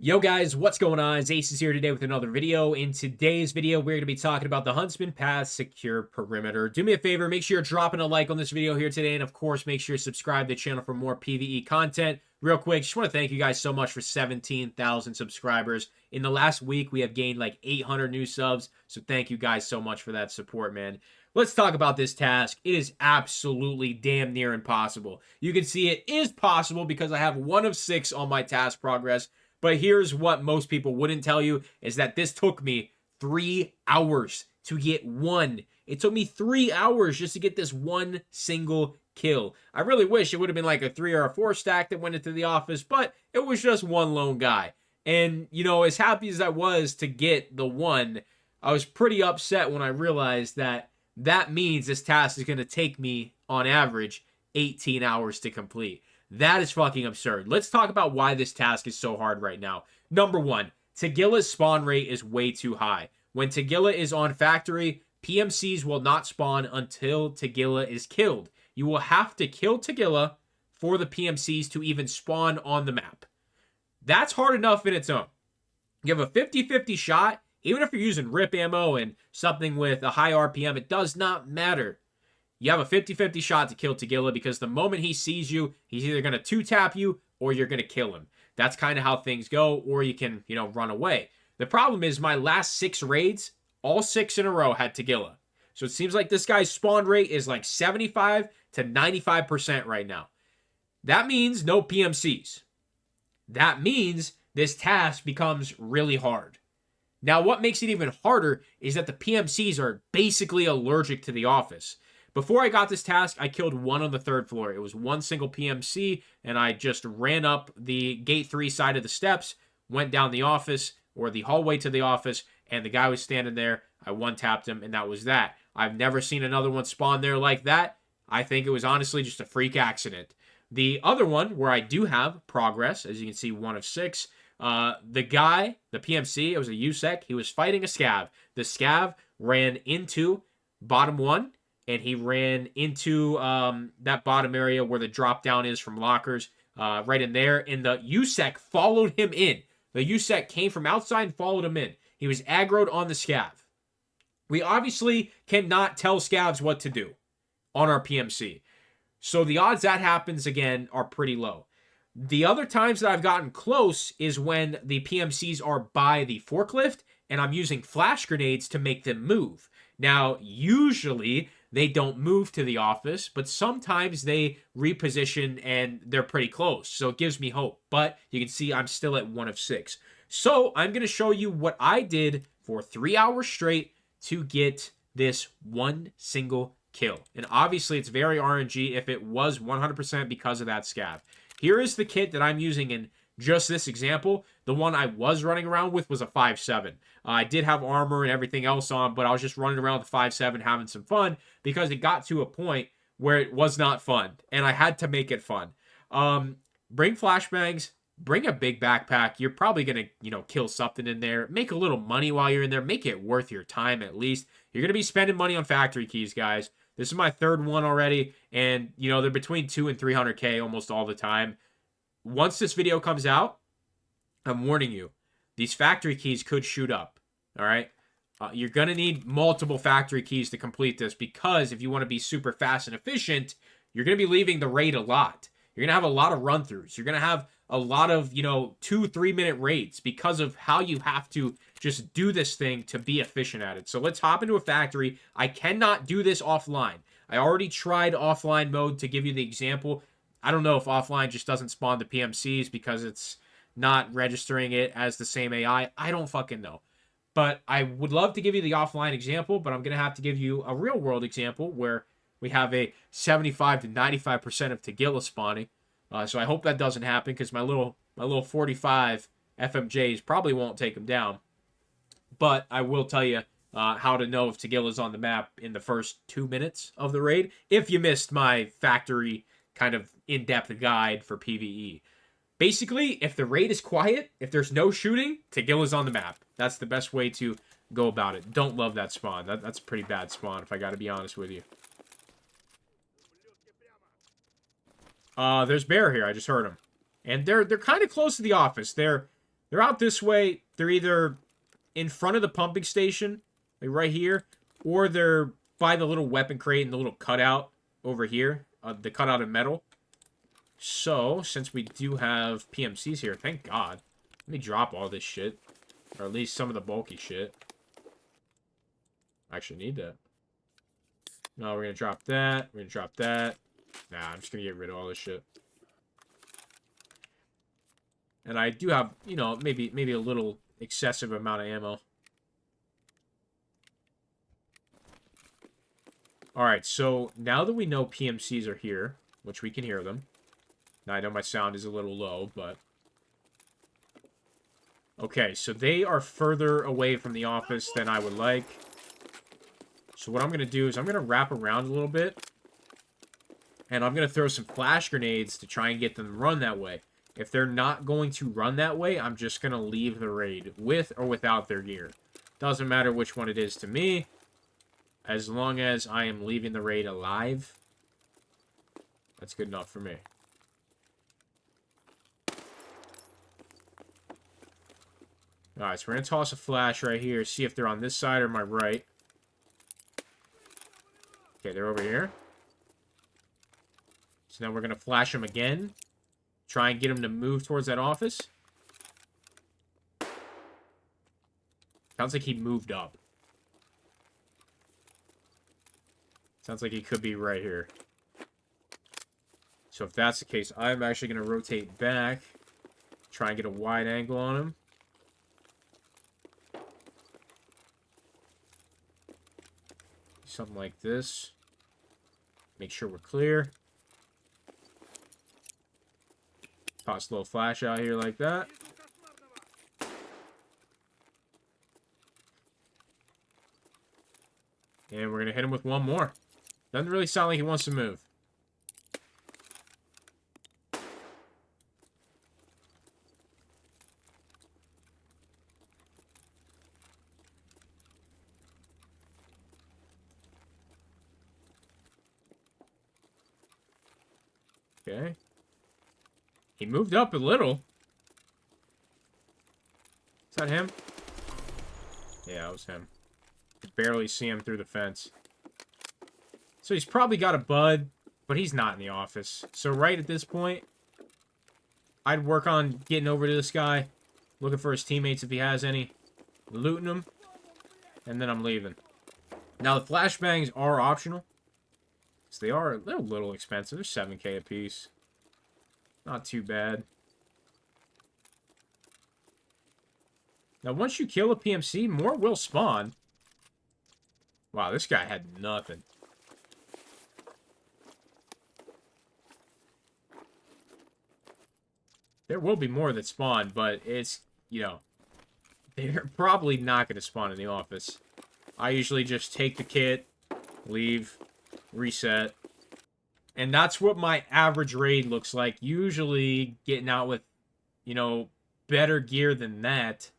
Yo guys, what's going on? It's Acez here today with another video. In today's video, we're going to be talking about the Huntsman Path Secure Perimeter. Do me a favor, make sure you're dropping a like on this video here today, and of course, make sure you subscribe to the channel for more PvE content. Real quick, just want to thank you guys so much for 17,000 subscribers. In the last week, we have gained like 800 new subs, so thank you guys so much for that support, man. Let's talk about this task. It is absolutely damn near impossible. You can see it is possible because I have 1 of 6 on my task progress. But here's what most people wouldn't tell you is that this took me 3 hours to get one. It took me 3 hours just to get this one single kill. I really wish it would have been like a 3 or a 4 stack that went into the office, but it was just one lone guy. And, you know, as happy as I was to get the one, I was pretty upset when I realized that that means this task is going to take me, on average, 18 hours to complete. That is fucking absurd. Let's talk about why this task is so hard right now. Number 1, Tagilla's spawn rate is way too high. When Tagilla is on factory, PMCs will not spawn until Tagilla is killed. You will have to kill Tagilla for the PMCs to even spawn on the map. That's hard enough in its own. You have a 50-50 shot, even if you're using RIP ammo and something with a high RPM, it does not matter. You have a 50-50 shot to kill Tagilla because the moment he sees you, he's either going to 2-tap you or you're going to kill him. That's kind of how things go, or you can, run away. The problem is my last 6 raids, all 6 in a row had Tagilla. So it seems like this guy's spawn rate is like 75 to 95% right now. That means no PMCs. That means this task becomes really hard. Now, what makes it even harder is that the PMCs are basically allergic to the office. Before I got this task, I killed one on the 3rd floor. It was one single PMC, and I just ran up the gate 3 side of the steps, went down the office, or the hallway to the office, and the guy was standing there. I one-tapped him, and that was that. I've never seen another one spawn there like that. I think it was honestly just a freak accident. The other one, where I do have progress, as you can see, 1 of 6, the guy, the PMC, it was a USEC, he was fighting a scav. The scav ran into bottom 1, and he ran into that bottom area where the drop down is from lockers, right in there. And the USEC followed him in. The USEC came from outside and followed him in. He was aggroed on the scav. We obviously cannot tell scavs what to do on our PMC. So the odds that happens again are pretty low. The other times that I've gotten close is when the PMCs are by the forklift and I'm using flash grenades to make them move. Now, usually they don't move to the office, but sometimes they reposition and they're pretty close. So it gives me hope. But you can see I'm still at 1 of 6. So I'm going to show you what I did for 3 hours straight to get this one single kill. And obviously it's very RNG if it was 100% because of that scav. Here is the kit that I'm using in just this example. The one I was running around with was a 5.7. I did have armor and everything else on, but I was just running around with the 5.7 having some fun because it got to a point where it was not fun, and I had to make it fun. Bring flashbangs, bring a big backpack. You're probably going to, kill something in there. Make a little money while you're in there. Make it worth your time at least. You're going to be spending money on factory keys, guys. This is my 3rd one already, and, they're between 2 and 300K almost all the time. Once this video comes out, I'm warning you, these factory keys could shoot up, all right? You're going to need multiple factory keys to complete this because if you want to be super fast and efficient, you're going to be leaving the raid a lot. You're going to have a lot of run-throughs. You're going to have a lot of, 2-3 minute raids because of how you have to just do this thing to be efficient at it. So let's hop into a factory. I cannot do this offline. I already tried offline mode to give you the example. I don't know if offline just doesn't spawn the PMCs because it's not registering it as the same AI. I don't fucking know. But I would love to give you the offline example, but I'm going to have to give you a real world example where we have a 75 to 95% of Tagilla spawning. So I hope that doesn't happen because my little 45 FMJs probably won't take them down. But I will tell you how to know if Tagilla's on the map in the first 2 minutes of the raid if you missed my factory kind of in-depth guide for PvE. Basically, if the raid is quiet, if there's no shooting, Tagilla's on the map. That's the best way to go about it. Don't love that spawn. That's a pretty bad spawn, if I gotta be honest with you. There's Bear here. I just heard him. And they're kind of close to the office. They're They're out this way. They're either in front of the pumping station, like right here, or they're by the little weapon crate and the little cutout over here, the cutout of metal. So, since we do have PMCs here, thank God. Let me drop all this shit. Or at least some of the bulky shit. I actually need that. No, we're going to drop that. We're going to drop that. Nah, I'm just going to get rid of all this shit. And I do have, you know, maybe a little excessive amount of ammo. Alright, so now that we know PMCs are here, which we can hear them. Now, I know my sound is a little low, but... Okay, so they are further away from the office than I would like. So what I'm going to do is I'm going to wrap around a little bit. And I'm going to throw some flash grenades to try and get them to run that way. If they're not going to run that way, I'm just going to leave the raid with or without their gear. Doesn't matter which one it is to me. As long as I am leaving the raid alive, that's good enough for me. Alright, so we're going to toss a flash right here. See if they're on this side or my right. Okay, they're over here. So now we're going to flash them again. Try and get them to move towards that office. Sounds like he moved up. Sounds like he could be right here. So if that's the case, I'm actually going to rotate back. Try and get a wide angle on him. Something like this. Make sure we're clear. Toss a little flash out here like that. And we're going to hit him with one more. Doesn't really sound like he wants to move. Okay. He moved up a little. Is that him? Yeah, it was him. Could barely see him through the fence. So he's probably got a bud, but he's not in the office. So right at this point, I'd work on getting over to this guy, looking for his teammates if he has any, looting them, and then I'm leaving. Now, the flashbangs are optional. So they're a little expensive. They're 7K a piece. Not too bad. Now, once you kill a PMC, more will spawn. Wow, this guy had nothing. There will be more that spawn, but it's, you know, they're probably not going to spawn in the office. I usually just take the kit, leave, reset. And that's what my average raid looks like. Usually getting out with, you know, better gear than that.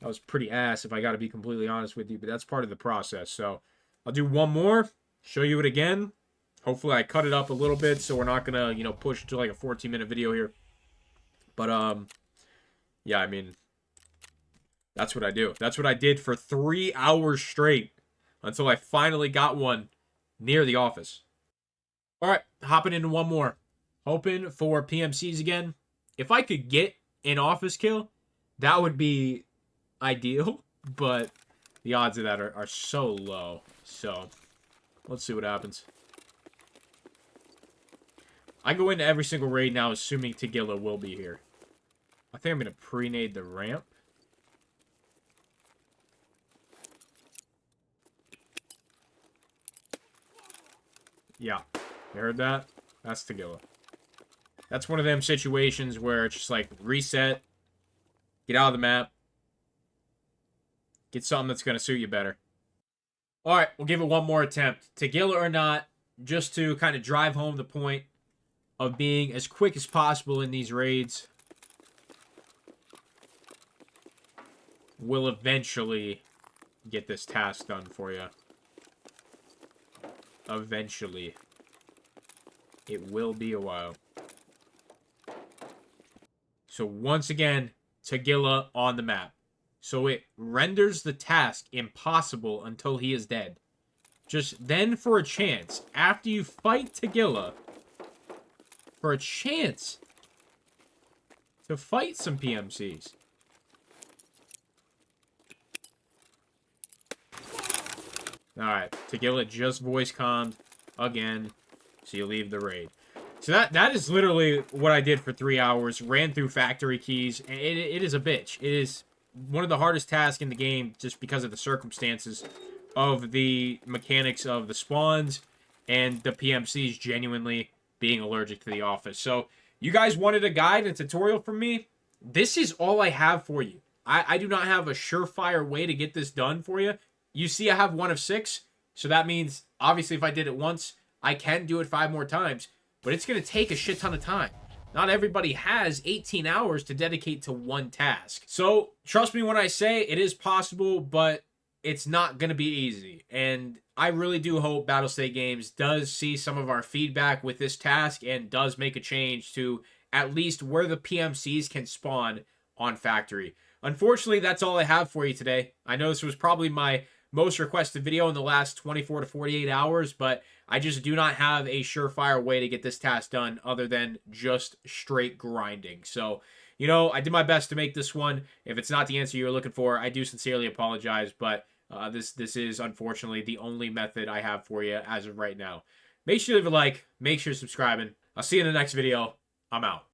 That was pretty ass, if I got to be completely honest with you. But that's part of the process. So I'll do one more. Show you it again. Hopefully I cut it up a little bit so we're not going to, you know, push to like a 14-minute video here. But, yeah, I mean, that's what I do. That's what I did for 3 hours straight until I finally got one near the office. All right, hopping into one more. Hoping for PMCs again. If I could get an office kill, that would be ideal. But the odds of that are so low. So, let's see what happens. I go into every single raid now assuming Tagilla will be here. I think I'm going to pre-nade the ramp. Yeah, you heard that? That's Tagilla. That's one of them situations where it's just like, reset, get out of the map, get something that's going to suit you better. Alright, we'll give it one more attempt. Tagilla or not, just to kind of drive home the point of being as quick as possible in these raids. We'll eventually get this task done for you. Eventually. It will be a while. So once again, Tagilla on the map. So it renders the task impossible until he is dead. Just then for a chance, after you fight Tagilla, for a chance to fight some PMCs. Alright, Tagilla just voice commed again, so you leave the raid. So that is literally what I did for 3 hours. Ran through factory keys. And it is a bitch. It is one of the hardest tasks in the game just because of the circumstances of the mechanics of the spawns and the PMCs genuinely being allergic to the office. So you guys wanted a guide and tutorial from me. This is all I have for you. I do not have a surefire way to get this done for you. You see I have 1 of 6. So that means, obviously, if I did it once, I can do it 5 more times. But it's going to take a shit ton of time. Not everybody has 18 hours to dedicate to one task. So, trust me when I say it is possible, but it's not going to be easy. And I really do hope Battlestate Games does see some of our feedback with this task and does make a change to at least where the PMCs can spawn on Factory. Unfortunately, that's all I have for you today. I know this was probably my most requested video in the last 24 to 48 hours, but I just do not have a surefire way to get this task done other than just straight grinding. So, you know, I did my best to make this one. If it's not the answer you were looking for, I do sincerely apologize, but this is unfortunately the only method I have for you as of right now. Make sure you leave a like, make sure you're subscribing. I'll see you in the next video. I'm out.